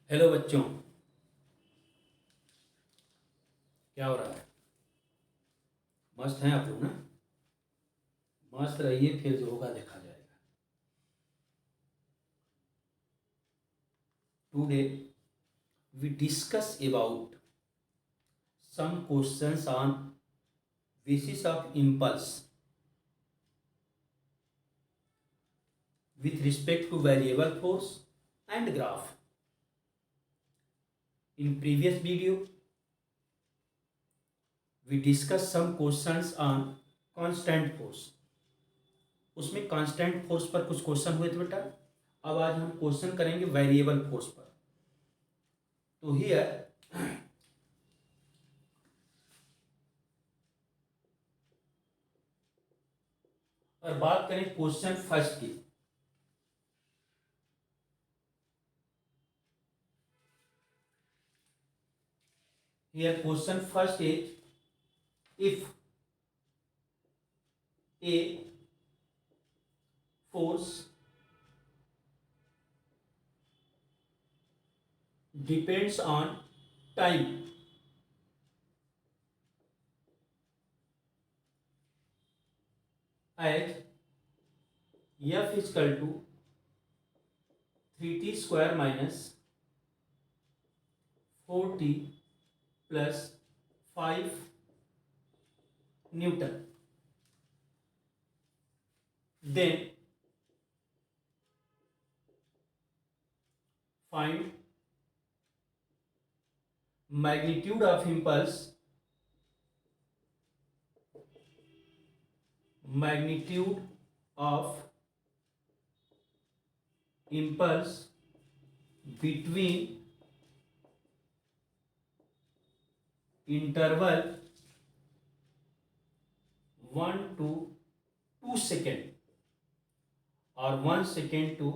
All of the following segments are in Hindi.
हेलो बच्चों, क्या हो रहा है? मस्त हैं आप लोग ना? मस्त रहिए, फिर जो होगा देखा जाएगा। Today we discuss about some questions on basis of impulse with respect to variable force and graph. In previous video we discussed some questions on constant force. उसमें कांस्टेंट फोर्स पर कुछ क्वेश्चन हुए थे बेटा। अब आज हम क्वेश्चन करेंगे वेरिएबल फोर्स पर। तो हियर और बात करें क्वेश्चन फर्स्ट की। Here question first is, if a force depends on time at F is equal to 3t square minus 4t plus 5 Newton, then find magnitude of impulse between interval 1 to 2 second or 1 second to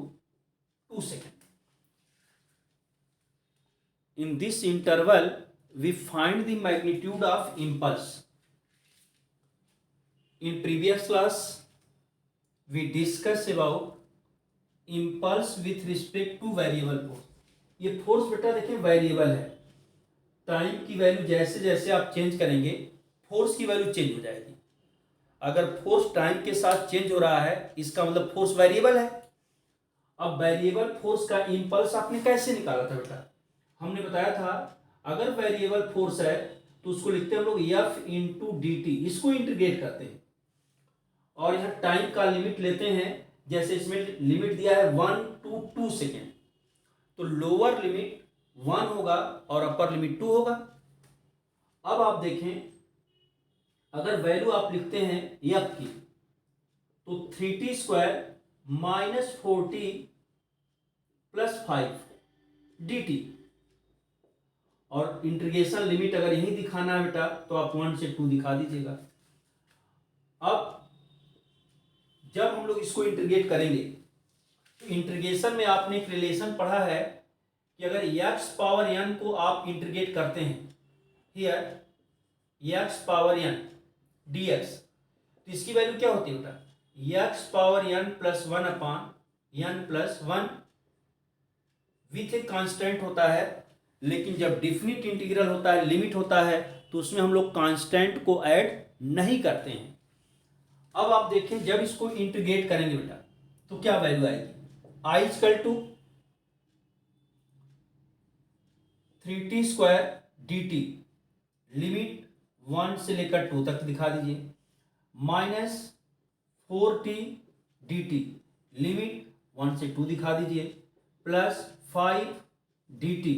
2 second. In this interval we find the magnitude of impulse. In previous class we discussed about impulse with respect to variable force. ये फोर्स बेटा देखिए वेरिएबल है। टाइम की वैल्यू जैसे जैसे आप चेंज करेंगे फोर्स की वैल्यू चेंज हो जाएगी। अगर फोर्स टाइम के साथ चेंज हो रहा है इसका मतलब फोर्स वेरिएबल है। अब वेरिएबल फोर्स का इंपल्स आपने कैसे निकाला था बेटा? हमने बताया था अगर वेरिएबल फोर्स है तो उसको लिखते हैं हम लोग एफ इंटू डी टी, इसको इंटीग्रेट करते हैं और यहाँ टाइम का लिमिट लेते हैं। जैसे इसमें लिमिट दिया है 1 to 2 सेकेंड, तो लोअर लिमिट 1 होगा और अपर लिमिट 2 होगा। अब आप देखें अगर वैल्यू आप लिखते हैं एफ की तो 3t square minus 4t plus 5 dt, और इंटीग्रेशन लिमिट अगर यही दिखाना है बेटा तो आप 1 से 2 दिखा दीजिएगा। अब जब हम लोग इसको इंटीग्रेट करेंगे तो इंटीग्रेशन में आपने एक रिलेशन पढ़ा है कि अगर x पावर n को आप इंटीग्रेट करते हैं here x power n dx, तो इसकी वैल्यू क्या होती है बेटा? x power n plus 1 upon n plus 1 with a constant होता है। लेकिन जब डिफिनिट इंटीग्रल होता है, लिमिट होता है, तो उसमें हम लोग कांस्टेंट को ऐड नहीं करते हैं। अब आप देखें जब इसको इंटीग्रेट करेंगे बेटा तो क्या वैल्यू आएगी? I equal to 3t square dt, limit 1 से लेकर 2 तक दिखा दीजिए, माइनस 4t dt, लिमिट 1 से 2 दिखा दीजिए, प्लस 5 dt,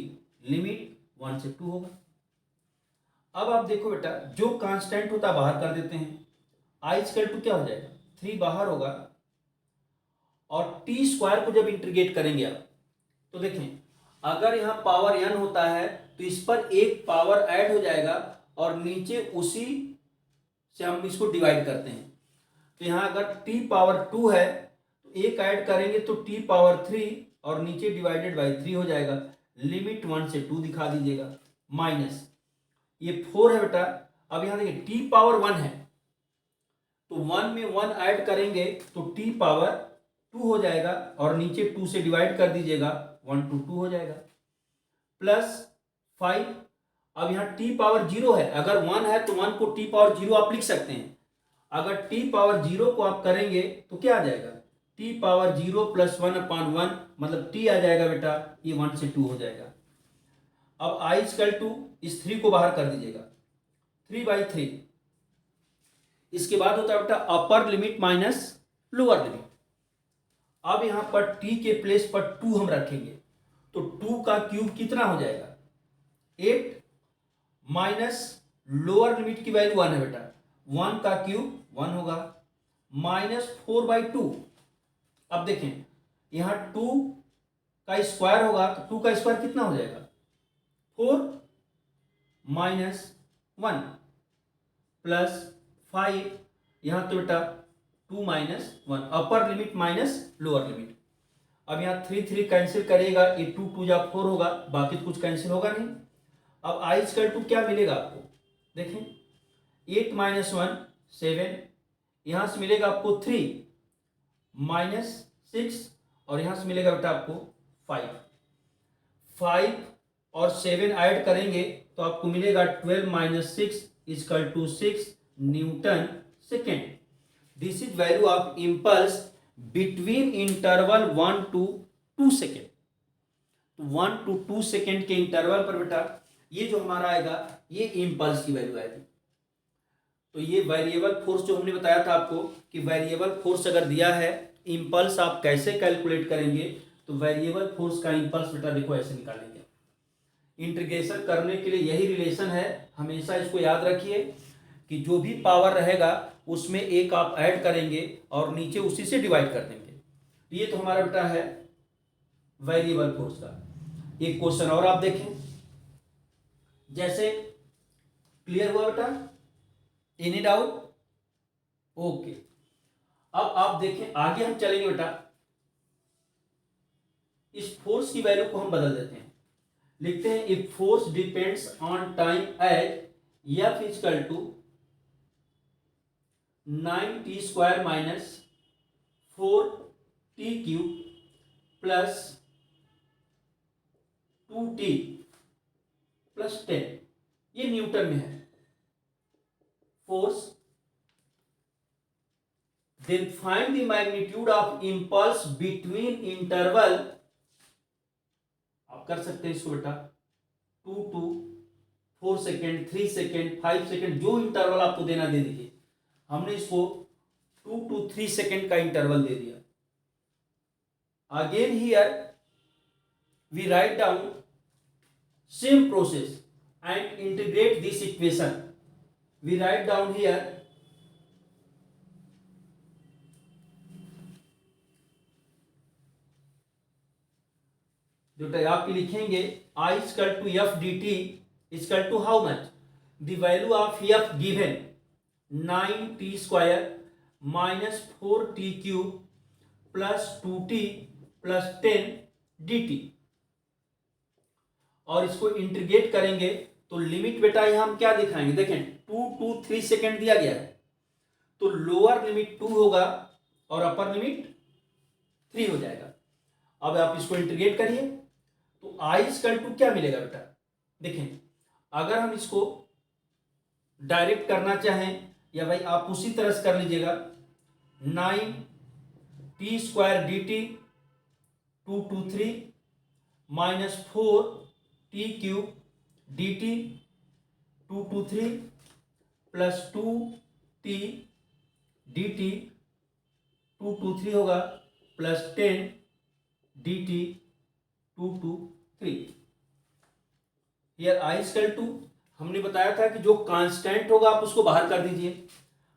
लिमिट 1 से 2 होगा। अब आप देखो बेटा जो कांस्टेंट होता है बाहर कर देते हैं। आई इक्वल टू क्या हो जाएगा? 3 बाहर होगा और टी स्क्वायर को जब इंटीग्रेट करेंगे आप तो देखें अगर यहाँ पावर n होता है तो इस पर एक पावर ऐड हो जाएगा और नीचे उसी से हम इसको डिवाइड करते हैं। तो यहाँ अगर t पावर 2 है तो एक ऐड करेंगे तो t पावर 3 और नीचे डिवाइडेड बाई 3 हो जाएगा। लिमिट 1 से 2 दिखा दीजिएगा, माइनस ये 4 है बेटा। अब यहाँ देखिए t पावर 1 है तो 1 में 1 ऐड करेंगे तो t पावर 2 हो जाएगा और नीचे 2 से डिवाइड कर दीजिएगा, 1 to 2 हो जाएगा। प्लस 5। अब यहाँ टी पावर 0 है, अगर 1 है तो 1 को टी पावर 0 आप लिख सकते हैं। अगर टी पावर 0 को आप करेंगे तो क्या आ जाएगा, टी पावर 0 प्लस 1/1, मतलब टी आ जाएगा बेटा, ये 1 से 2 हो जाएगा। अब आई इक्वल टू इस 3 को बाहर कर दीजिएगा, 3/3। इसके बाद होता है बेटा upper limit minus lower limit. अब यहां पर t के प्लेस पर 2 हम रखेंगे, तो 2 का क्यूब कितना हो जाएगा, 8, माइनस लोअर लिमिट की वैल्यू 1 है बेटा, 1 का क्यूब 1 होगा, माइनस 4/2। अब देखें यहां 2 का स्क्वायर होगा, तो 2 का स्क्वायर कितना हो जाएगा, 4 माइनस 1 प्लस 5। यहां तो बेटा 2 minus 1, upper limit minus lower limit. अब यहाँ 3 कैंसिल करेगा, ये 2 जा 4 होगा, बाकी तो कुछ कैंसिल होगा नहीं। अब आई इक्वल टू क्या मिलेगा आपको, देखें 8 माइनस 1 7, यहां से मिलेगा आपको 3 माइनस 6, और यहां से मिलेगा बेटा आपको 5 और 7 ऐड करेंगे तो आपको मिलेगा 12 minus 6 equal to 6 newton second. This is value of impulse between interval 1 to 2 second. 1 to 2 second के इंटरवल पर बेटा ये जो हमारा आएगा ये इम्पल्स की वैल्यू आएगी। तो ये वेरिएबल फोर्स जो हमने बताया था आपको कि वेरिएबल फोर्स अगर दिया है, इम्पल्स आप कैसे कैलकुलेट करेंगे, तो वेरिएबल फोर्स का इम्पल्स बेटा देखो ऐसे निकालेंगे। इंटीग्रेशन करने के लिए यही रिलेशन है, हमेशा इसको याद रखिए कि जो भी पावर रहेगा उसमें एक आप ऐड करेंगे और नीचे उसी से डिवाइड कर देंगे। ये तो हमारा बेटा है वेरिएबल फोर्स का। एक क्वेश्चन और आप देखें, जैसे क्लियर हुआ बेटा, एनी डाउट, ओके। अब आप देखें आगे हम चलेंगे बेटा, इस फोर्स की वैल्यू को हम बदल देते हैं, लिखते हैं if force depends on time as F equal to 9t² minus 4t³ plus 2t plus 10, ये न्यूटन में है force. Then find the magnitude of impulse between interval, आप कर सकते हैं इसको बेटा 2 to 4 सेकेंड, 3 सेकेंड, 5 सेकेंड, जो इंटरवल आपको देना दे दीजिए। हमने इसको 2 to 3 सेकेंड का इंटरवल दे दिया। Again here we write down same process and integrate this equation. We write down here जो आप लिखेंगे I equal to F D T equal to how much, the value of F given 9t² minus 4t³ plus 2t plus 10 dt, और इसको इंटीग्रेट करेंगे तो लिमिट बेटा यहां हम क्या दिखाएंगे, देखें 2 to 3 सेकेंड दिया गया है, तो लोअर लिमिट 2 होगा और अपर लिमिट 3 हो जाएगा। अब आप इसको इंटीग्रेट करिए तो आई इक्वल टू क्या मिलेगा बेटा, देखें अगर हम इसको डायरेक्ट करना चाहें या भाई आप उसी तरह से कर लीजिएगा, 9t² dt 2 to 3 minus 4t³ dt 2 to 3 plus 2t dt 2 to 3 होगा plus 10 dt 2 to 3। Here I equal to हमने बताया था कि जो कांस्टेंट होगा आप उसको बाहर कर दीजिए,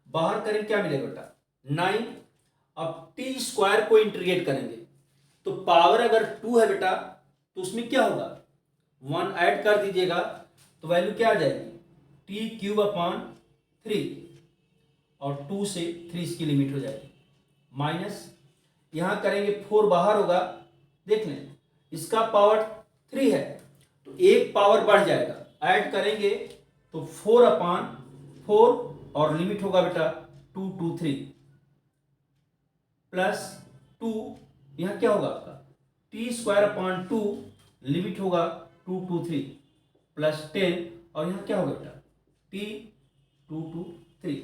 बाहर करें क्या मिलेगा बेटा 9। अब t² को इंटीग्रेट करेंगे तो पावर अगर 2 है बेटा तो उसमें क्या होगा 1 ऐड कर दीजिएगा तो वैल्यू क्या आ जाएगी t³ 3, और 2 से 3 इसकी लिमिट हो जाएगी, माइनस यहां करेंगे 4 बाहर होगा, देख लें इसका पावर 3 है तो एक पावर बढ़ जाएगा, ऐड करेंगे तो 4/4 और लिमिट होगा बेटा 2 to 3 प्लस 2, यहां क्या होगा आपका t² 2 लिमिट होगा 2 2 3 प्लस 10 और यहाँ क्या होगा बेटा t 2 2 3।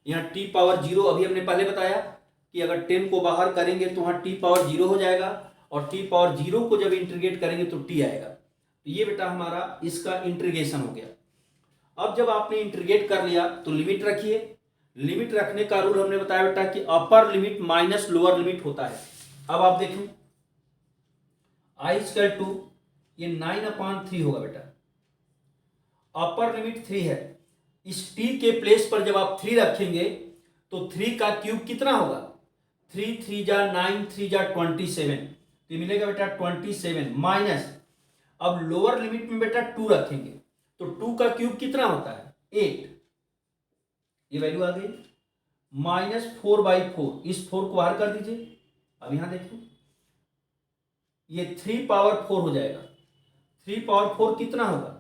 यहाँ t पावर 0 अभी हमने पहले बताया कि अगर 10 को बाहर करेंगे तो वहाँ t पावर 0 हो जाएगा और t पावर 0 को जब इंटीग्रेट करेंगे तो t आएगा। तो ये बेटा हमारा इसका इंटीग्रेशन हो गया। अब जब आपने इंटीग्रेट कर लिया तो लिमिट रखिए। लिमिट रखने का रूल हमने बताया बेटा कि upper limit minus lower limit होता है। अब आप देखें आई स्क्वायर टू ये 9/3 होगा बेटा। अपर लिमिट 3 है, इस t के प्लेस पर जब आप 3 रखेंगे तो 3 का क्यूब कितना होगा 3 3 जा 9 3 जा 27 तो ये मिलेगा बेटा 27 माइनस अब लोअर लिमिट में बेटा 2 रखेंगे तो 2 का क्यूब कितना होता है 8, ये वैल्यू आ गई -4/4। इस 4 को बाहर कर दीजिए। अब यहां देखिए ये 3 पावर 4 हो जाएगा। 3 पावर 4 कितना होगा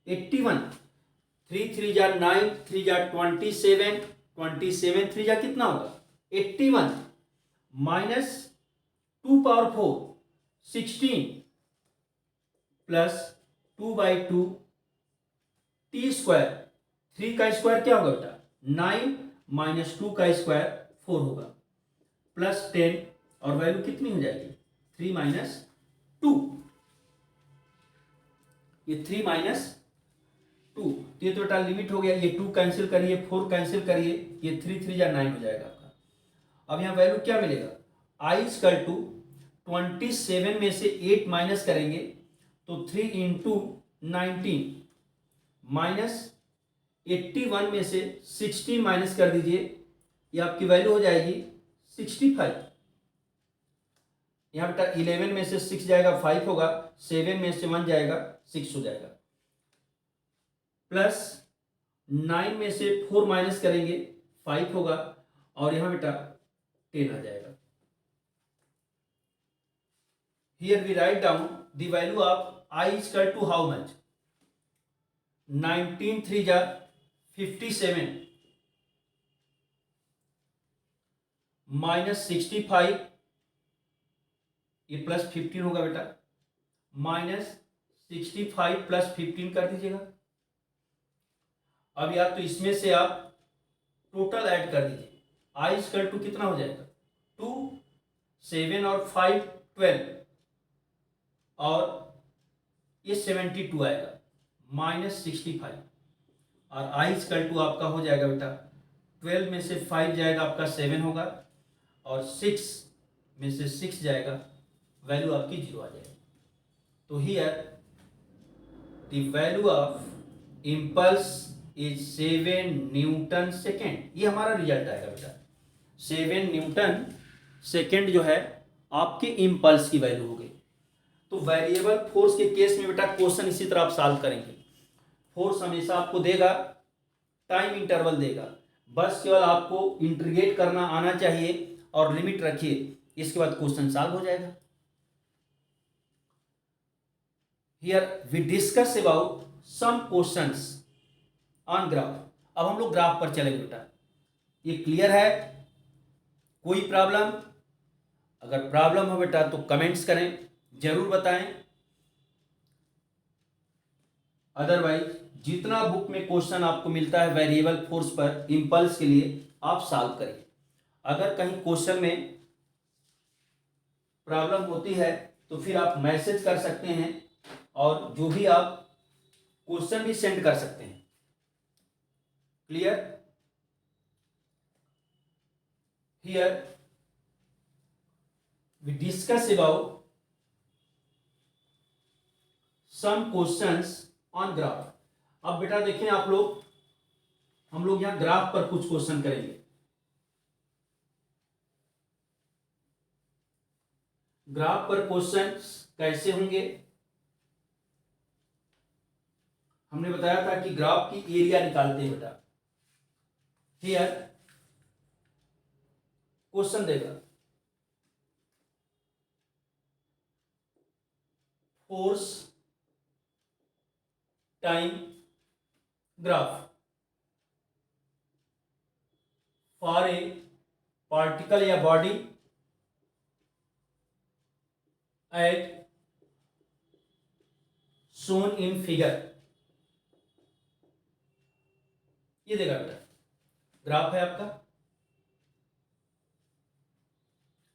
81। 3 3 जा 9 3 जा 27 27 3 जा कितना होगा 81 minus 2 power 4 16 plus 2/2 T square. 3 का स्क्वायर क्या होगा बेटा 9 माइनस 2 का स्क्वायर 4 होगा प्लस 10 और वैल्यू कितनी हो जाएगी 3 माइनस 2। ये 3 माइनस 2 तो ये तो बेटा लिमिट हो गया। ये 2 कैंसिल करिए 4 कैंसिल करिए ये 3 3 या 9 हो जाएगा आपका। अब यहाँ वैल्यू क्या मिलेगा आई स्क्वायर टू 27 में से 8 माइनस करेंगे तो 3 इंटू 19 माइनस 81 में से 16 माइनस कर दीजिए ये आपकी वैल्यू हो जाएगी 65। यहाँ बेटा 11 में से 6 जाएगा 5 होगा, 7 में से 1 जाएगा 6 हो जाएगा, प्लस 9 में से 4 माइनस करेंगे 5 होगा और यहाँ बेटा 10 आ जाएगा। Here we write down the value of i equal to how much 19 3 जा 57 माइनस 65 ये प्लस 15 होगा बेटा माइनस 65 प्लस 15 कर दीजिएगा। अब या तो इसमें से आप टोटल ऐड कर दीजिए आई स्क्वायर टू कितना हो जाएगा 2 7 और 5 12 और ये 72 आएगा माइनस 65 और आई स्क्वायर टू आपका हो जाएगा बेटा 12 में से 5 जाएगा आपका 7 होगा और 6 में से 6 जाएगा वैल्यू आपकी 0 आ जाएगी। तो here the value of impulse is 7 Newton second. ये हमारा रिजल्ट आएगा बेटा 7 न्यूटन सेकेंड जो है आपके इम्पल्स की वैल्यू हो गई। तो वेरिएबल फोर्स के केस में बेटा क्वेश्चन इसी तरह आप सॉल्व करेंगे। फोर्स हमेशा आपको देगा, टाइम इंटरवल देगा, बस केवल आपको इंटीग्रेट करना आना चाहिए और लिमिट रखिए, इसके बाद क्वेश्चन सॉल्व हो जाएगा। Here we discuss about some questions on graph. अब हम लोग ग्राफ पर चलेंगे बेटा। ये क्लियर है? कोई प्रॉब्लम? अगर प्रॉब्लम हो बेटा तो कमेंट्स करें, जरूर बताएं। अदरवाइज जितना बुक में क्वेश्चन आपको मिलता है वेरिएबल फोर्स पर इंपल्स के लिए आप सॉल्व करिए। अगर कहीं क्वेश्चन में प्रॉब्लम होती है तो फिर आप मैसेज कर सकते हैं और जो भी आप क्वेश्चन भी सेंड कर सकते हैं। Clear? Here we discuss about some questions on graph. अब बेटा देखें आप लोग, हम लोग यहां ग्राफ पर कुछ क्वेश्चन करेंगे। ग्राफ पर क्वेश्चंस कैसे होंगे? हमने बताया था कि ग्राफ की एरिया निकालते हैं बेटा। हियर क्वेश्चन देगा force time graph for a particle या body at shown in figure. ये देखा बेटा, ग्राफ है आपका.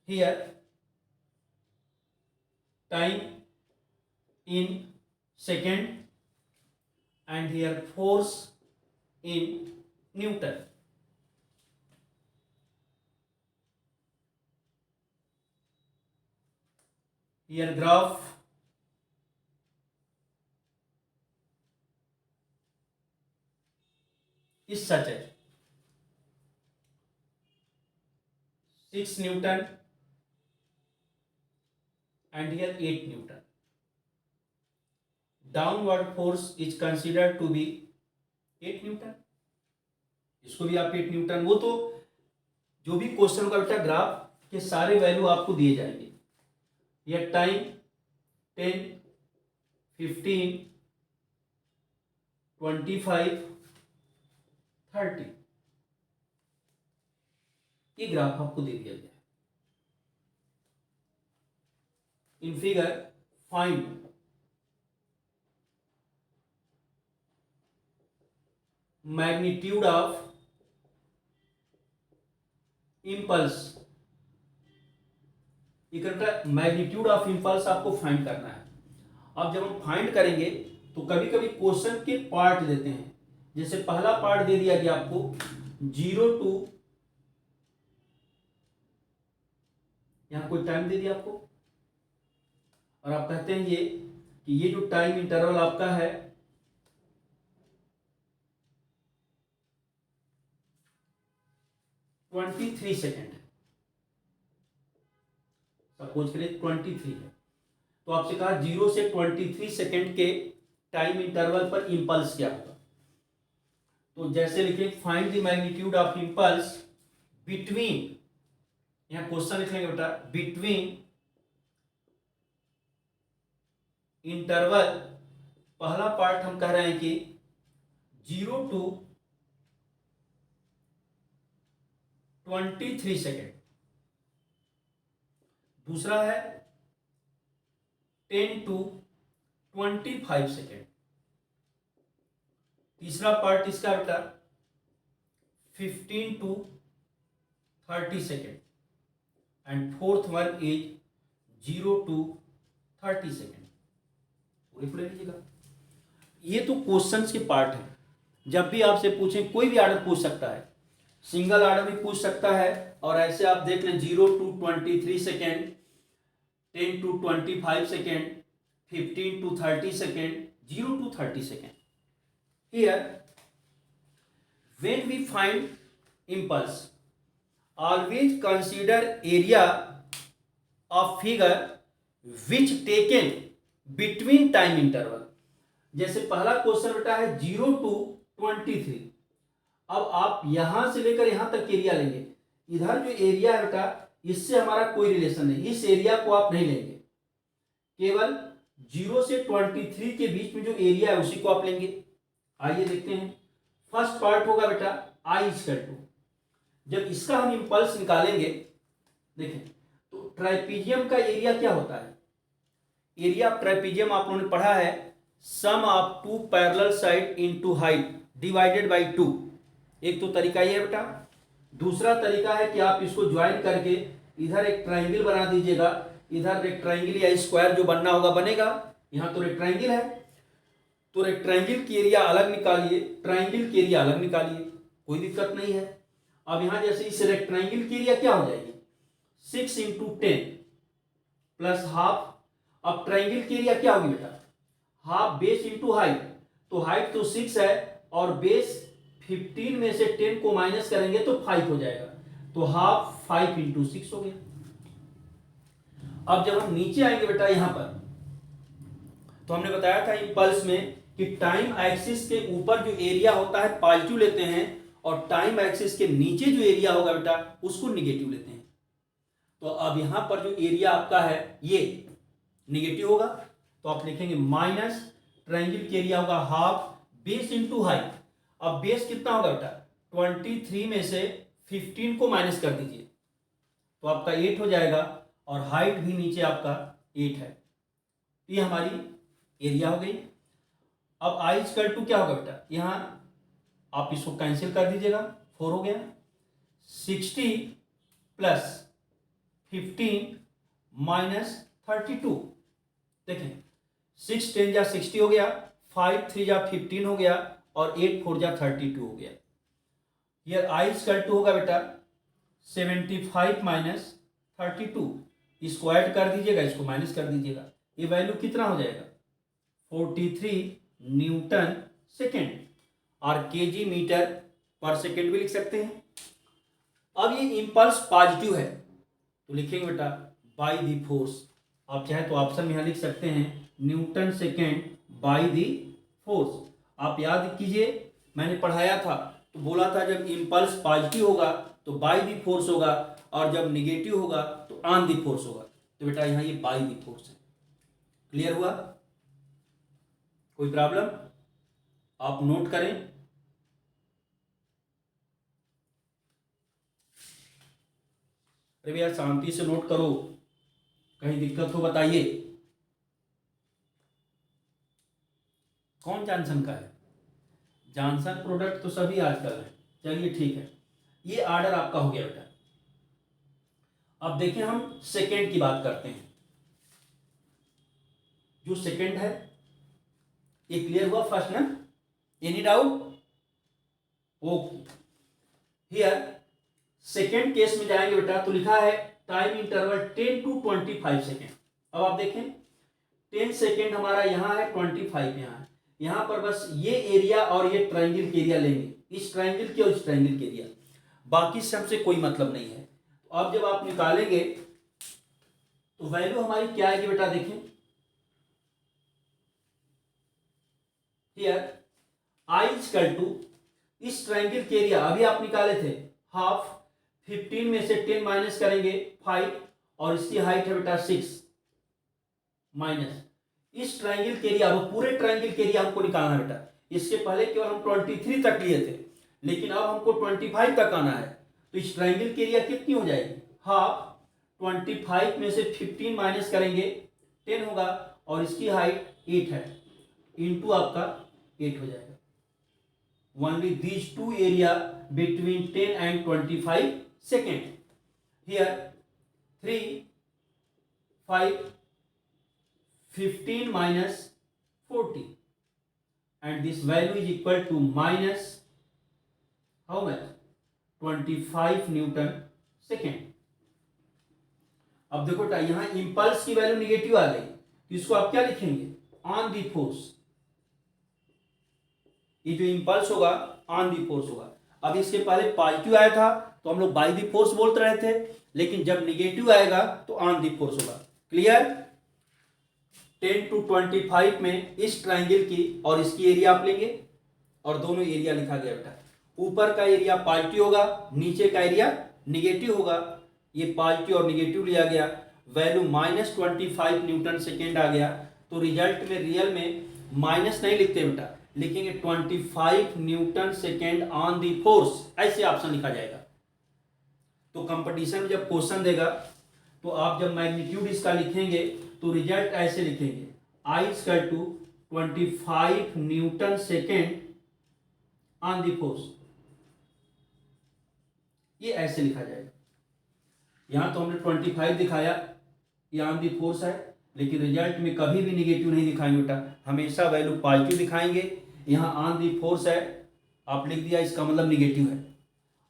Here time in second and here force in Newton. Here graph is such as 6 Newton and here 8 Newton. Downward force is considered to be 8 Newton. इसको भी आप 8 न्यूटन, वो तो जो भी क्वेश्चन का बेटा ग्राफ के सारे वैल्यू आपको दिए जाएंगे. यह टाइम 10, 15, 25, 30 ये ग्राफ आपको दे दिया गया है. इन figure find magnitude of impulse. Magnitude of impulse आपको फाइंड करना है. अब जब हम फाइंड करेंगे तो कभी कभी क्वेश्चन के पार्ट देते हैं. जैसे पहला पार्ट दे दिया गया आपको 0 टू, यहां कोई टाइम दे दिया आपको और आप कहते हैं ये कि ये जो टाइम इंटरवल आपका है 23 सेकेंड है. सपोज करिए 23 है, तो आपसे कहा 0 से 23 सेकेंड के टाइम इंटरवल पर इंपल्स क्या होगा. तो जैसे लिखें find the magnitude of impulse between, यहां क्वेश्चन लिख लेंगे बेटा, बिटवीन इंटरवल. पहला पार्ट हम कह रहे हैं कि 0 टू 23 सेकेंड. दूसरा है 10 टू 25 सेकेंड. तीसरा पार्ट इसका बेटा 15 to 30 second and fourth one is 0 to 30 second. पूरे पूरे लीजिएगा. ये तो क्वेश्चंस के पार्ट है. जब भी आपसे पूछें कोई भी आर्डर पूछ सकता है, सिंगल आर्डर भी पूछ सकता है. और ऐसे आप देख लें 0 to 23 second, 10 to 25 second, 15 to 30 second, 0 to 30 second. Here, when we find impulse, always consider area of figure which taken between time interval. जैसे पहला क्वेश्चन बेटा है 0 टू 23. अब आप यहां से लेकर यहां तक एरिया लेंगे. इधर जो एरिया है बेटा इससे हमारा कोई रिलेशन नहीं. इस एरिया को आप नहीं लेंगे, केवल 0 से 23 के बीच में जो एरिया है उसी को आप लेंगे. आइए देखते हैं. फर्स्ट पार्ट होगा बेटा आई इक्वल टू, जब इसका हम इंपल्स निकालेंगे देखें तो ट्राइपीजियम का एरिया क्या होता है. एरिया ऑफ ट्राइपीजियम आप लोगों ने पढ़ा है, sum of two parallel side into height divided by 2. एक तो तरीका ये है बेटा. दूसरा तरीका है कि आप इसको ज्वाइन करके इधर एक ट्राइंगल बना दीजिएगा. इधर रेक्टेंगल या स्क्वायर जो बनना होगा बनेगा. यहां तो रेक्टेंगल है तो रेक्टेंगल की एरिया अलग निकालिए, ट्राइंगल की एरिया अलग निकालिए, कोई दिक्कत नहीं है. अब यहां जैसे इस रेक्टेंगल की एरिया क्या हो जाएगी 6 इंटू 10 प्लस हाफ. अब ट्राइंगल की एरिया क्या होगी बेटा हाफ बेस इंटू हाइट. तो हाइट तो 6 है और बेस 15 में से 10 को माइनस करेंगे तो 5 हो जाएगा. तो हाफ 5 इंटू 6 हो गया. अब जब हम नीचे आएंगे बेटा यहां पर तो हमने बताया था इंपल्स में कि टाइम एक्सिस के ऊपर जो एरिया होता है पॉजिटिव लेते हैं और टाइम एक्सिस के नीचे जो एरिया होगा बेटा उसको निगेटिव लेते हैं. तो अब यहां पर जो एरिया आपका है ये निगेटिव होगा तो आप लिखेंगे माइनस ट्रायंगल की एरिया होगा हाफ बेस इंटू हाइट. अब बेस कितना होगा बेटा 23 में से 15 को माइनस कर दीजिए तो आपका 8 हो जाएगा और हाइट भी नीचे आपका 8 है. ये हमारी एरिया हो गई. अब आई इक्वल टू क्या होगा बेटा, यहाँ आप इसको कैंसिल कर दीजिएगा, 4 हो गया। 60 प्लस 15 माइनस 32, देखें 6 10 जा 60 हो गया, 5 3 जा 15 हो गया, और 8 4 जा 32 हो गया। ये आई इक्वल टू होगा बेटा 75 माइनस 32, इसको ऐड कर दीजिएगा, इसको माइनस कर दीजिएगा, ये वैल्यू कितना हो जाएगा 43 न्यूटन सेकेंड, और केजी मीटर पर सेकेंड भी लिख सकते हैं। अब ये इंपल्स पॉजिटिव है तो लिखेंगे बेटा बाय द फोर्स, आप चाहे तो ऑप्शन में यहाँ लिख सकते हैं Newton second by the force. आप याद कीजिए मैंने पढ़ाया था तो बोला था जब इंपल्स पॉजिटिव होगा तो बाय द फोर्स होगा, और जब निगेटिव होगा तो ऑन द फोर्स होगा। तो बेटा यहाँ ये बाय द फोर्स है। क्लियर हुआ? कोई प्रॉब्लम? आप नोट करें। अरे भैया शांति से नोट करो, कहीं दिक्कत हो बताइए। कौन जॉनसन का है? जॉनसन प्रोडक्ट तो सभी आजकल है। चलिए ठीक है, ये ऑर्डर आपका हो गया बेटा। अब देखिए हम सेकेंड की बात करते हैं। जो सेकेंड है ये क्लियर हुआ फर्स्ट ना? Any doubt? Okay, here second case में जाएंगे बेटा तो लिखा है टाइम इंटरवल 10 to 25 सेकेंड। अब आप देखें 10 सेकेंड हमारा यहाँ है, 25 यहाँ है। यहाँ पर बस ये एरिया और ये ट्रायंगल के एरिया लेंगे, इस ट्रायंगल के और इस ट्रायंगल के एरिया, बाकी सबसे कोई मतलब नहीं है। तो अब जब आप निकालेंगे तो वैल्यू हमारी क्या आएगी बेटा, देखें हियर आई इक्वल टू इस ट्रायंगल के एरिया अभी आप निकाले थे हाफ, 15 में से 10 माइनस करेंगे 5, और इसकी हाइट है बेटा 6, माइनस इस ट्रायंगल के एरिया, वो पूरे ट्रायंगल के एरिया हमको निकालना है बेटा। इसके पहले केवल हम 23 तक लिए थे, लेकिन अब हमको 25 तक आना है। तो इस ट्रायंगल के एरिया कितनी हो जाएगी, हाफ, 25 में से 15 माइनस करेंगे 10 होगा, और इसकी हाइट 8 है, इंटू आपका 8 हो जाएगा। Only these two area between 10 and 25 second. Here 3, 5, 15 minus 40, and this value is equal to minus how much, 25 newton second. अब देखो यहाँ इंपल्स की वैल्यू निगेटिव आ गई, तो इसको आप क्या लिखेंगे, ऑन दी फोर्स। ये जो इंपल्स होगा ऑन दी फोर्स होगा। अब इसके पहले पॉजिटिव आया था तो हम लोग बाय दी फोर्स बोलते रहे थे, लेकिन जब निगेटिव आएगा तो ऑन दी फोर्स होगा। क्लियर? 10 to 25 में इस ट्रायंगल की और इसकी एरिया आप लेंगे, और दोनों एरिया लिखा गया बेटा। ऊपर का एरिया पॉजिटिव होगा, नीचे का एरिया निगेटिव होगा। ये पॉजिटिव और निगेटिव लिया गया, वैल्यू -25 न्यूटन सेकेंड आ गया। तो रिजल्ट में रियल में माइनस नहीं लिखते बेटा, लिखेंगे 25 newton second on the force, ऐसे ऑप्शन लिखा जाएगा। तो कंपटीशन में जब क्वेश्चन देगा तो आप जब मैग्नीट्यूड इसका लिखेंगे तो रिजल्ट ऐसे लिखेंगे I equal to 25 newton second on the force, ये ऐसे लिखा जाएगा। यहां तो हमने 25 दिखाया, ये ऑन दी फोर्स है, लेकिन रिजल्ट में कभी भी निगेटिव नहीं दिखाएंगे बेटा, हमेशा वैल्यू पॉजिटिव दिखाएंगे। यहाँ ऑन दी फोर्स है, आप लिख दिया, इसका मतलब निगेटिव है,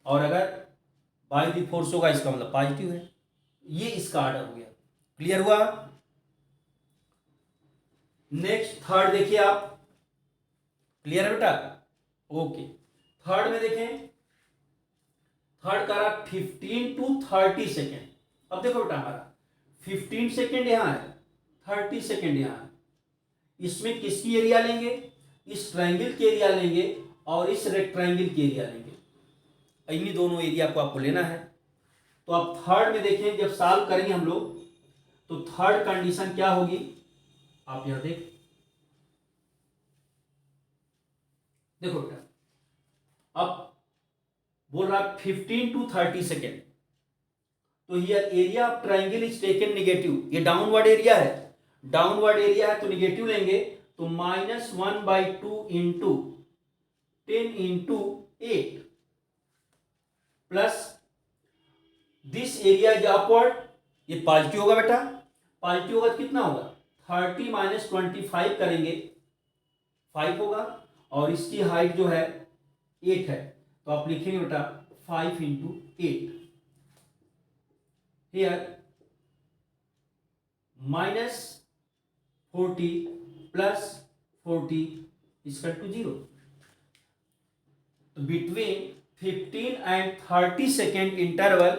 और अगर बाय दी फोर्स होगा इसका मतलब पॉजिटिव है। ये इसका ऑर्डर हो गया। क्लियर हुआ? नेक्स्ट थर्ड देखिए आप। क्लियर है बेटा? ओके, थर्ड में देखें, थर्ड का 15 to 30 सेकेंड। अब देखो बेटा हमारा 15 सेकेंड यहां है, 30 सेकेंड यहां है। इसमें किसकी एरिया लेंगे, इस ट्रायंगल के एरिया लेंगे और इस रेक्टेंगल के एरिया लेंगे, इन्हीं दोनों एरिया को आपको लेना है। तो अब थर्ड में देखें, जब सॉल्व करेंगे हम लोग तो थर्ड कंडीशन क्या होगी, आप यहां देखो बेटा, अब बोल रहा 15 to 30 सेकेंड। तो here area of triangle is taken negative, ये डाउनवर्ड एरिया है, डाउनवर्ड एरिया है तो निगेटिव लेंगे, तो -1/2 into 10 into 8 plus this area is upward, ये पॉजिटिव होगा बेटा, पॉजिटिव होगा तो कितना होगा 30 माइनस 25 करेंगे 5 होगा, और इसकी हाइट जो है 8 है, तो आप लिखेंगे बेटा 5 into 8 here -40 plus 40 equal to 0। तो between 15 and 30 second interval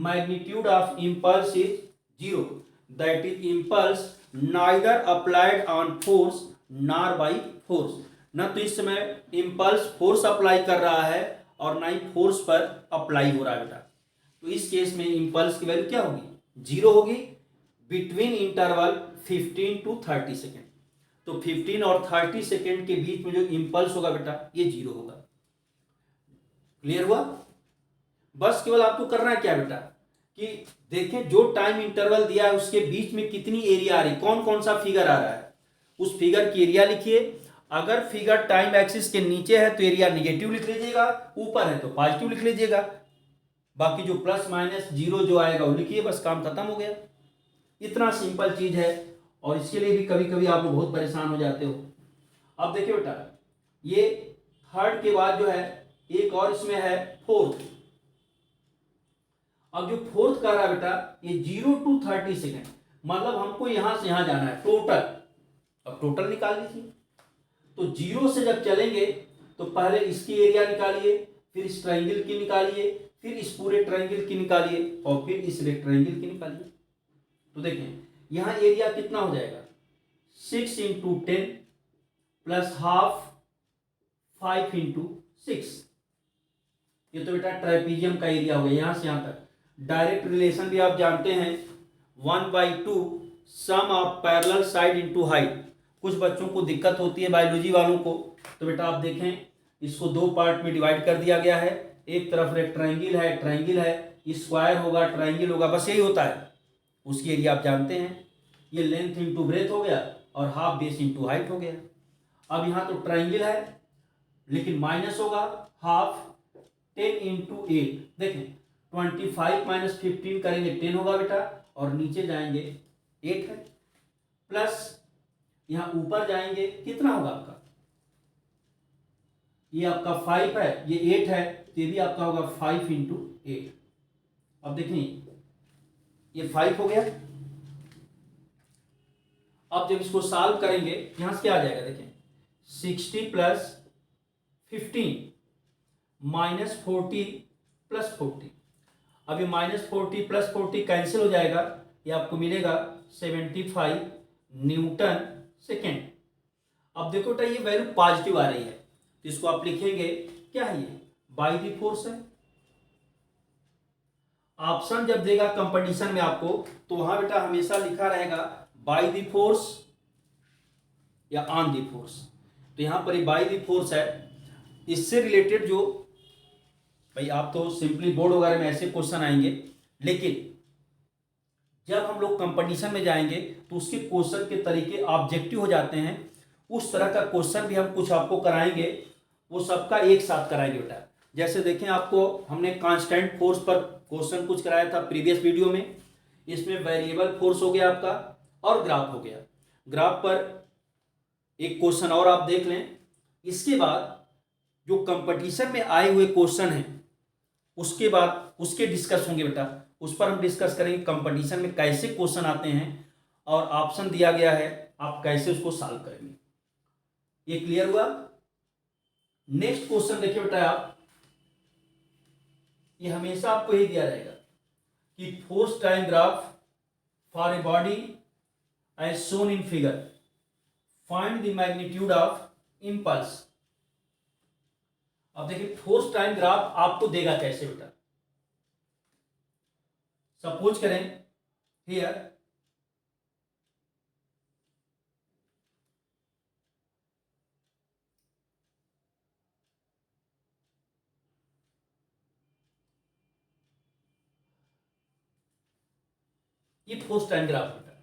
magnitude of impulse is 0, that is impulse neither applied on force nor by force। न तो इस समय impulse force अप्लाई कर रहा है और ना ही फोर्स पर अप्लाई हो रहा है बेटा। तो इस केस में impulse की वैल्यू क्या होगी 0 होगी बिटवीन इंटरवल 15 to 30 सेकेंड। तो 15 और 30 सेकेंड के बीच में जो इंपल्स होगा बेटा ये 0 होगा। क्लियर हुआ? बस केवल आपको करना है क्या बेटा कि देखें जो टाइम इंटरवल दिया है उसके बीच में कितनी एरिया आ रही, कौन कौन सा फिगर आ रहा है, उस फिगर की एरिया लिखिए। अगर फिगर टाइम एक्सिस के नीचे है तो एरिया निगेटिव लिख लीजिएगा, ऊपर है तो पॉजिटिव लिख लीजिएगा, बाकी जो प्लस माइनस 0 जो आएगा वो लिखिए, बस काम खत्म हो गया। इतना सिंपल चीज है, और इसके लिए भी कभी कभी आप लोग बहुत परेशान हो जाते हो। अब देखिए बेटा ये थर्ड के बाद जो है एक और इसमें है फोर्थ। अब जो फोर्थ कर रहा है बेटा ये 0 to 30 सेकेंड, मतलब हमको यहां से यहां जाना है टोटल। अब टोटल निकाल लीजिए। तो 0 से जब चलेंगे तो पहले इसकी एरिया निकालिए, फिर इस ट्रायंगल की निकालिए, फिर इस पूरे ट्रायंगल की निकालिए, और फिर इस रेक्टेंगल की निकालिए। तो देखें यहां एरिया कितना हो जाएगा 6 इंटू 10 प्लस हाफ 5 इंटू 6। ये तो बेटा ट्राइपीजियम का एरिया हो गया यहां से यहां तक। डायरेक्ट रिलेशन भी आप जानते हैं 1/2 sum of parallel side into height. कुछ बच्चों को दिक्कत होती है बायोलॉजी वालों को, तो बेटा आप देखें इसको दो पार्ट में डिवाइड कर दिया गया है। एक तरफ रेक्टेंगल है, ट्रायंगल है, स्क्वायर होगा, ट्रायंगल होगा, बस यही होता है। उसकी एरिया आप जानते हैं, ये लेंथ इंटू ब्रेथ हो गया और हाफ बेस इंटू हाइट हो गया। अब यहाँ तो ट्रायंगल है लेकिन माइनस होगा हाफ 10 इंटू 8। देखें 25 माइनस 15 करेंगे 10 होगा बेटा, और नीचे जाएंगे 8 है, प्लस यहाँ ऊपर जाएंगे कितना होगा आपका, ये आपका 5 है, ये 8 है, तो ये भी आपका होगा 5 इंटू 8। अब देखिए ये 5 हो गया। अब जब इसको सॉल्व करेंगे यहां से क्या आ जाएगा, देखें 60 प्लस 15 माइनस 40 प्लस 40। अब ये -40 प्लस 40 कैंसिल हो जाएगा, ये आपको मिलेगा 75 न्यूटन सेकेंड। अब देखो बेटा ये वैल्यू पॉजिटिव आ रही है, तो इसको आप लिखेंगे क्या है, ये बाय द फोर्स है। ऑप्शन जब देगा कंपटीशन में आपको, तो वहां बेटा हमेशा लिखा रहेगा बाय द फोर्स या ऑन द फोर्स। तो यहां पर बाय द फोर्स है। इससे रिलेटेड जो भाई आप तो सिंपली बोर्ड वगैरह में ऐसे क्वेश्चन आएंगे, लेकिन जब हम लोग कंपटीशन में जाएंगे तो उसके क्वेश्चन के तरीके ऑब्जेक्टिव हो जाते हैं। उस तरह का क्वेश्चन भी हम कुछ आपको कराएंगे, वो सबका एक साथ कराएंगे बेटा। जैसे देखें आपको हमने कांस्टेंट फोर्स पर क्वेश्चन कुछ कराया था प्रीवियस वीडियो में, इसमें वेरिएबल फोर्स हो गया आपका और ग्राफ हो गया। ग्राफ पर एक क्वेश्चन और आप देख लें। इसके बाद जो कंपटीशन में आए हुए क्वेश्चन हैं उसके बाद उसके डिस्कस होंगे बेटा, उस पर हम डिस्कस करेंगे कंपटीशन में कैसे क्वेश्चन आते हैं और ऑप्शन दिया गया है आप कैसे उसको सॉल्व करेंगे। ये क्लियर हुआ? नेक्स्ट क्वेश्चन देखिए बेटा आप, ये हमेशा आपको ही दिया रहेगा कि force time graph for a body as shown in figure, find the magnitude of impulse. अब देखिए फोर्स टाइम ग्राफ आपको देगा कैसे बेटा। सपोज करें हियर ये फोर्स टाइम ग्राफ बेटा,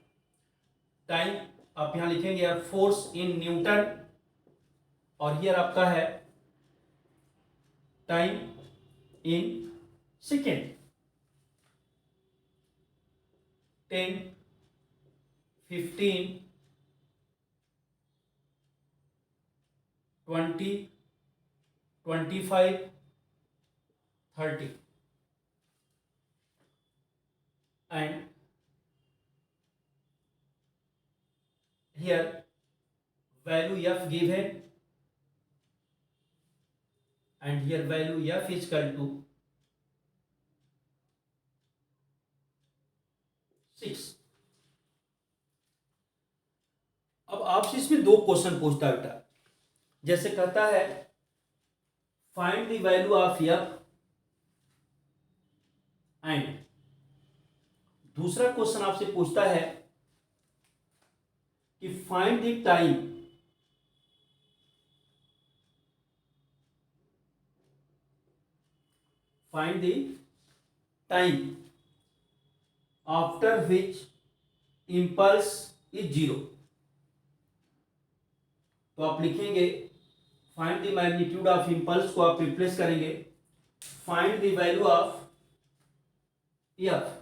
टाइम आप यहां लिखेंगे यार फोर्स इन न्यूटन, और हियर आपका है time in second. 10, 15, 20, 25, 30 and here value f given and here value f is equal to 6। अब आपसे इसमें दो क्वेश्चन पूछता है बेटा, जैसे कहता है find the value of F, and दूसरा क्वेश्चन आपसे पूछता है कि find the time after which impulse is zero. तो आप लिखेंगे find the magnitude of impulse को आप रिप्लेस करेंगे find the value of F,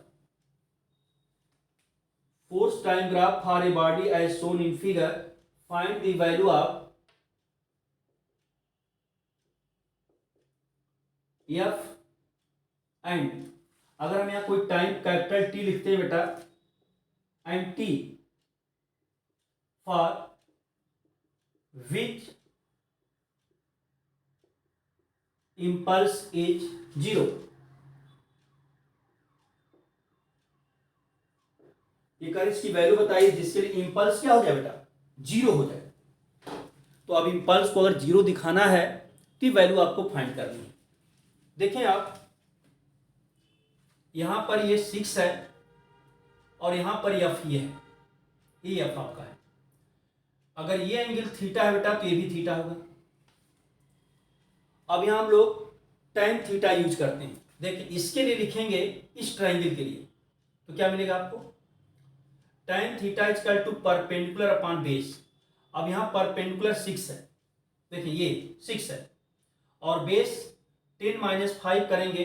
force time graph for a body as shown in figure, find the value of F and, अगर हम यहां कोई टाइम कैपिटल टी लिखते हैं बेटा, and T for which impulse is zero. ये कर इसकी वैल्यू बताइए जिसके लिए इंपल्स क्या हो जाए बेटा, जीरो हो जाए। तो अब इंपल्स को अगर जीरो दिखाना है तो वैल्यू आपको फाइंड करनी है। देखें आप यहां पर ये 6 है और यहां पर एफ ये है, ये एफ आपका है। अगर ये एंगल थीटा है बेटा तो ये भी थीटा होगा। अब यहां हम लोग tan थीटा यूज करते हैं। देखिए इसके लिए लिखेंगे इस ट्रायंगल के लिए तो क्या मिलेगा आपको, tan theta is equal to perpendicular upon base. अब यहां परपेंडिकुलर 6 है, देखिए ये 6 है और बेस 10 माइनस 5 करेंगे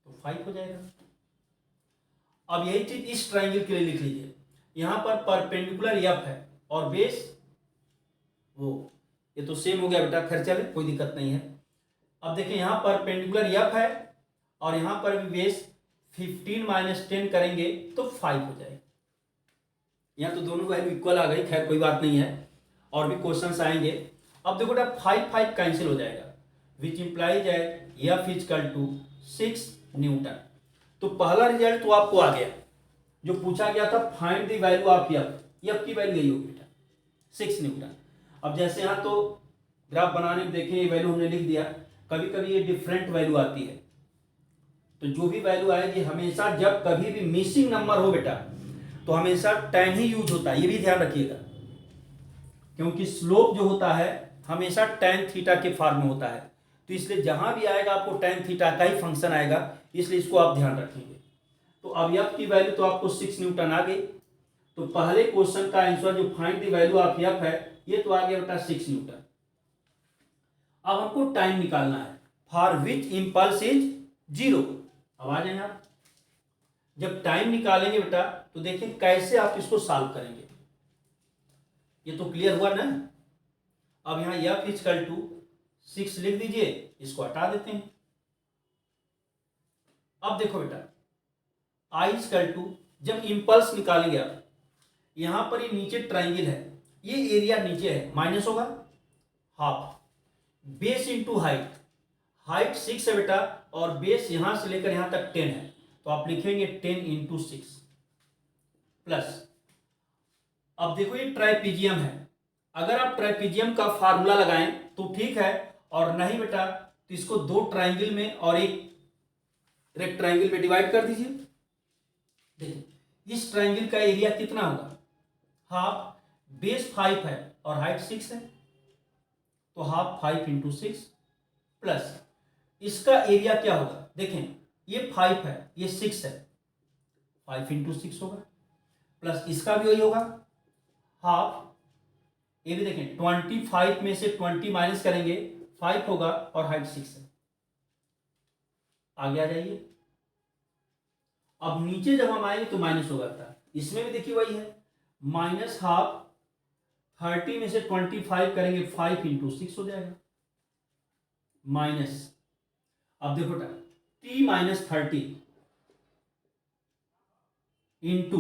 तो 5 हो जाएगा। अब यही चीज इस ट्रायंगल के लिए लिख लीजिए, यहां पर परपेंडिकुलर एफ है और बेस वो, ये तो सेम हो गया बेटा, खैर चले कोई दिक्कत नहीं है। अब देखिए यहां परपेंडिकुलर एफ है और यहां पर भी बेस 15 माइनस 10 करेंगे तो 5 हो जाएगा। यहां तो दोनों वैल्यू इक्वल आ गई, खैर कोई बात नहीं है, और भी क्वेश्चंस आएंगे। अब देखो बेटा 5 कैंसिल हो जाएगा, which implies at F is equal to 6 newton. तो पहला रिजल्ट तो आपको आ गया, जो पूछा गया था find the value of F, F की वैल्यू यही होगी बेटा 6 न्यूटन। अब जैसे यहाँ तो ग्राफ बनाने में देखें ये वैल्यू हमने लिख दिया, कभी कभी ये डिफरेंट वैल्यू आती है, तो जो भी वैल्यू आएगी हमेशा जब कभी भी मिसिंग नंबर हो बेटा तो हमेशा tan ही यूज होता है, ये भी ध्यान रखिएगा, क्योंकि स्लोप जो होता है हमेशा tan थीटा के फॉर्म में होता है। तो इसलिए जहां भी आएगा आपको tan थीटा का ही फंक्शन आएगा, इसलिए इसको आप ध्यान रखेंगे। तो अब एफ की वैल्यू तो आपको 6 न्यूटन आ गई। तो पहले क्वेश्चन का आंसर जो find the value of F है ये तो आ गया बेटा 6 न्यूटन। अब हमको टाइम निकालना है for which impulse is zero. अब आ जाए आप, जब टाइम निकालेंगे बेटा तो देखिए कैसे आप इसको सॉल्व करेंगे। ये तो क्लियर हुआ ना। अब यहां एफ इज इक्वल टू 6 लिख दीजिए, इसको हटा देते हैं। अब देखो बेटा आई इज इक्वल टू, जब इंपल्स निकालेंगे आप, यहां पर ये नीचे ट्राइंगल है, ये एरिया नीचे है, माइनस होगा half, base into height, height 6 है बेटा और बेस यहां से लेकर यहां तक 10 है, तो आप लिखेंगे 10 इंटू 6 प्लस। अब देखो ये ट्राइपीजियम है, अगर आप ट्राइपीजियम का फार्मूला लगाएं तो ठीक है, और नहीं बेटा तो इसको दो ट्राइंगल में और एक रेक्टेंगल में डिवाइड कर दीजिए। देखिए इस ट्राइंगल का एरिया कितना होगा, हाफ, बेस 5 है और हाइट 6 है, तो हाफ 5 इंटू 6 प्लस इसका एरिया क्या होगा, देखें ये 5 है ये 6 है, 5 इंटू 6 होगा, प्लस इसका भी वही होगा हाफ। ये भी देखें 25 में से 20 माइनस करेंगे 5 होगा और हाइट 6 है। आगे आ जाइए। अब नीचे जब हम आएंगे तो माइनस होगा था, इसमें भी देखिए वही है माइनस हाफ। 30 में से 25 करेंगे 5 इंटू 6 हो जाएगा माइनस। अब देखो t माइनस 30 इंटू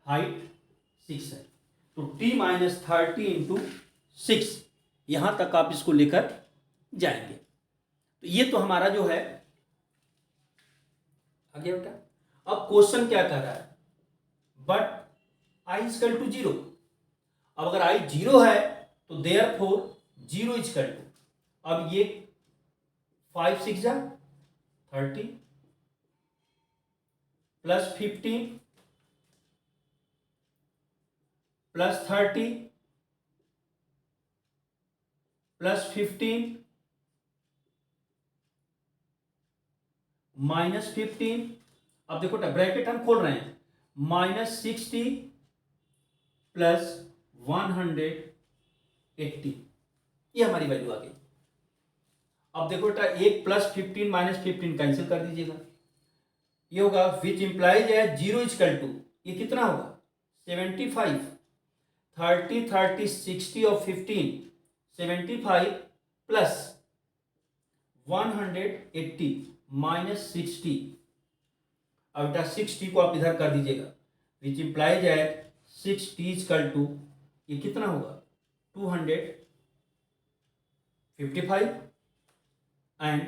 हाइट 6 है, तो t माइनस 30 इंटू 6 यहां तक आप इसको लेकर जाएंगे। तो ये तो हमारा जो है आगे बेटा। अब क्वेश्चन क्या कह रहा है, बट i इजकल टू 0। अब अगर i 0 है तो देयरफॉर 0 इजकल टू, अब ये 5 6 जा 30 प्लस 15 प्लस 30 प्लस 15 माइनस 15। अब देखो ब्रैकेट हम खोल रहे हैं, माइनस 60 प्लस 180, ये हमारी वैल्यू आ गई। अब देखो बेटा एक प्लस 15 माइनस 15 कैंसिल कर दीजिएगा, ये होगा विच इंप्लाइज है 0 इजकल टू, ये कितना होगा 75। 30 30 60 और 15 75 प्लस 180 माइनस 60। अब बेटा 60 को आप इधर कर दीजिएगा, विच इंप्लाइज है 60 इजकल टू, ये कितना होगा 255 एंड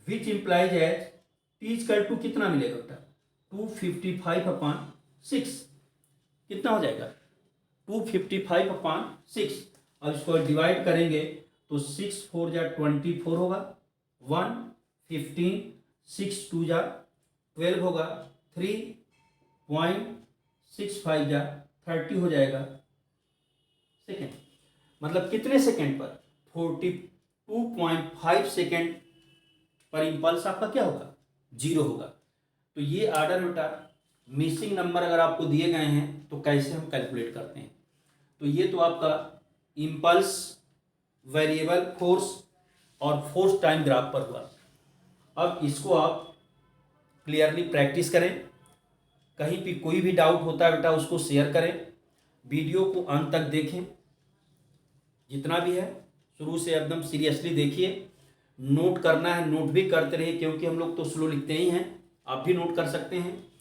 विच इंप्लाइज है टी इजकल टू कितना मिलेगा बेटा 255 अपॉन 6, कितना हो जाएगा 255 अपॉन 6। अब इसको डिवाइड करेंगे तो 6 4 जा 24 होगा, 1 15 6 2 जा 12 होगा, 3.65 जा 30 हो जाएगा सेकेंड। मतलब कितने सेकेंड पर 42.5 सेकेंड पर इंपल्स आपका क्या होगा 0 होगा। तो ये आर्डर बेटा मिसिंग नंबर अगर आपको दिए गए हैं तो कैसे हम कैलकुलेट करते हैं। तो ये तो आपका इंपल्स, वेरिएबल फोर्स और फोर्स टाइम ग्राफ पर हुआ। अब इसको आप क्लियरली प्रैक्टिस करें, कहीं भी कोई भी डाउट होता है बेटा उसको शेयर करें, वीडियो को अंत तक देखें, जितना भी है शुरू से एकदम सीरियसली देखिए। नोट करना है नोट भी करते रहिए, क्योंकि हम लोग तो स्लो लिखते ही हैं, आप भी नोट कर सकते हैं।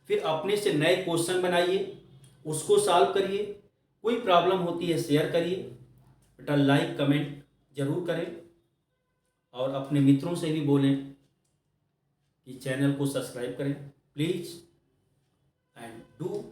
फिर अपने से नए क्वेश्चन बनाइए, उसको सॉल्व करिए, कोई प्रॉब्लम होती है शेयर करिए बेटा, लाइक कमेंट जरूर करें और अपने मित्रों से भी बोलें कि चैनल को सब्सक्राइब करें प्लीज़ एंड डू